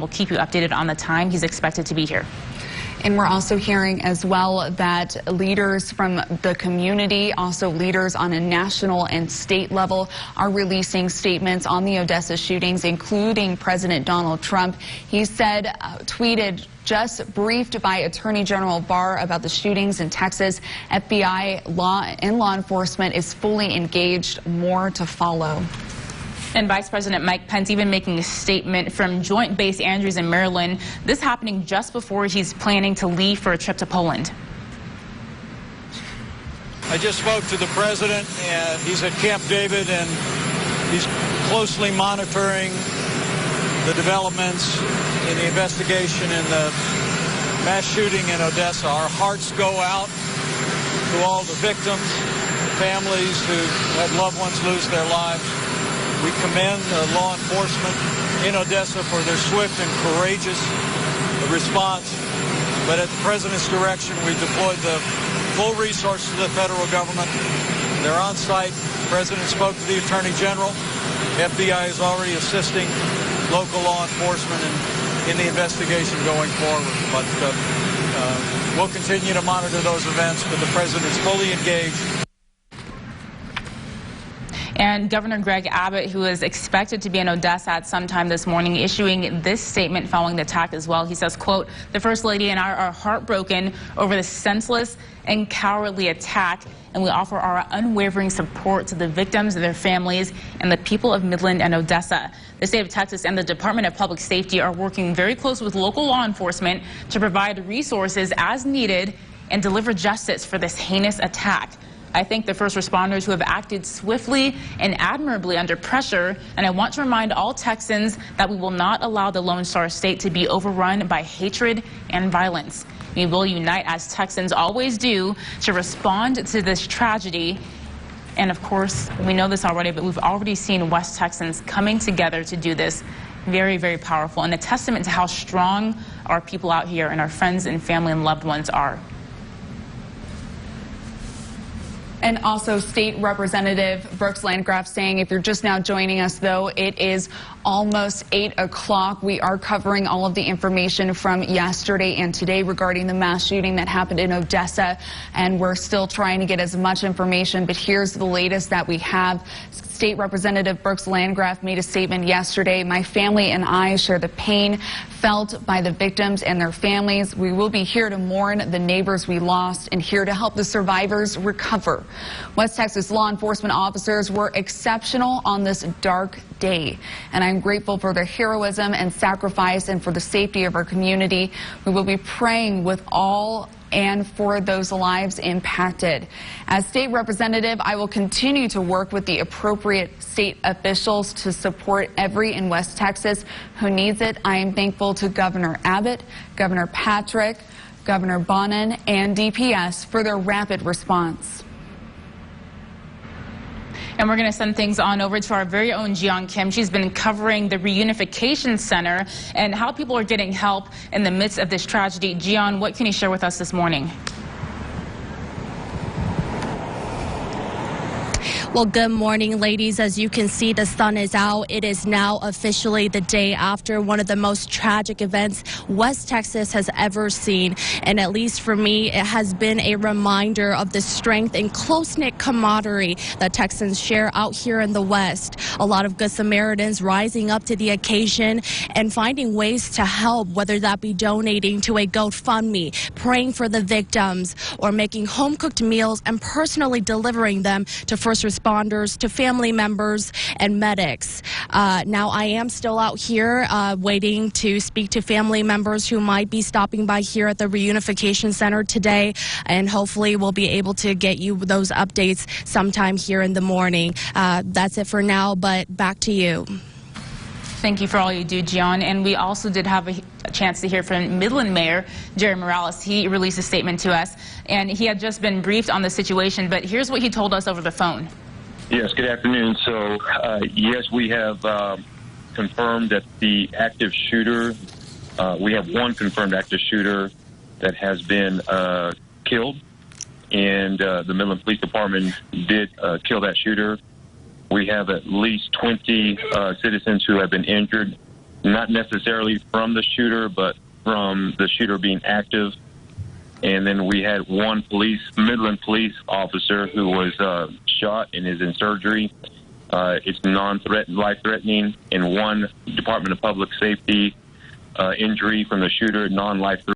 we'll keep you updated on the time he's expected to be here. And we're also hearing as well that leaders from the community, also leaders on a national and state level, are releasing statements on the Odessa shootings, including President Donald Trump. He said, tweeted, just briefed by Attorney General Barr about the shootings in Texas. FBI law enforcement is fully engaged. More to follow. And Vice President Mike Pence even making a statement from Joint Base Andrews in Maryland. This happening just before he's planning to leave for a trip to Poland. I just spoke to the president, and he's at Camp David, and he's closely monitoring the developments in the investigation in the mass shooting in Odessa. Our hearts go out to all the victims, families who had loved ones lose their lives. We commend law enforcement in Odessa for their swift and courageous response. But at the president's direction, we deployed the full resources of the federal government. They're on site. The president spoke to the Attorney General. FBI is already assisting local law enforcement in the investigation going forward. But we'll continue to monitor those events, but the president's fully engaged. And Governor Greg Abbott, who is expected to be in Odessa at some time this morning, issuing this statement following the attack as well. He says, quote, "The First Lady and I are heartbroken over the senseless and cowardly attack, and we offer our unwavering support to the victims, their families, and the people of Midland and Odessa. The state of Texas and the Department of Public Safety are working very close with local law enforcement to provide resources as needed and deliver justice for this heinous attack. I thank the first responders who have acted swiftly and admirably under pressure, and I want to remind all Texans that we will not allow the Lone Star State to be overrun by hatred and violence. We will unite, as Texans always do, to respond to this tragedy. And of course, we know this already, but we've already seen West Texans coming together to do this. Very, very powerful, and a testament to how strong our people out here and our friends and family and loved ones are." And also State Representative Brooks Landgraf saying, if you're just now joining us, though, it is almost 8 o'clock. We are covering all of the information from yesterday and today regarding the mass shooting that happened in Odessa, and we're still trying to get as much information, but here's the latest that we have. State Representative Brooks Landgraf made a statement yesterday. "My family and I share the pain felt by the victims and their families. We will be here to mourn the neighbors we lost and here to help the survivors recover." West Texas law enforcement officers were exceptional on this dark day, and I'm grateful for their heroism and sacrifice and for the safety of our community. We will be praying with all and for those lives impacted. As state representative, I will continue to work with the appropriate state officials to support every in West Texas who needs it. I am thankful to Governor Abbott, Governor Patrick, Governor Bonin, and DPS for their rapid response. And we're going to send things on over to our very own Jian Kim. She's been covering the reunification center and how people are getting help in the midst of this tragedy. Jian, what can you share with us this morning? Well, good morning, ladies. As you can see, the sun is out. It is now officially the day after one of the most tragic events West Texas has ever seen. And at least for me, it has been a reminder of the strength and close-knit camaraderie that Texans share out here in the West. A lot of good Samaritans rising up to the occasion and finding ways to help, whether that be donating to a GoFundMe, praying for the victims, or making home-cooked meals and personally delivering them to first responders, to family members and medics. Now, I am still out here waiting to speak to family members who might be stopping by here at the reunification center today, and hopefully we'll be able to get you those updates sometime here in the morning. That's it for now, but back to you. Thank you for all you do, Jian. And we also did have a chance to hear from Midland Mayor Jerry Morales. He released a statement to us, and he had just been briefed on the situation, but here's what he told us over the phone. Yes, good afternoon. So, yes, we have confirmed that the active shooter, we have one confirmed active shooter that has been killed, and the Midland Police Department did kill that shooter. We have at least 20 citizens who have been injured, not necessarily from the shooter, but from the shooter being active. And then we had one Midland police officer who was shot and is in surgery. It's life-threatening, and one Department of Public Safety injury from the shooter, non-life-threatening.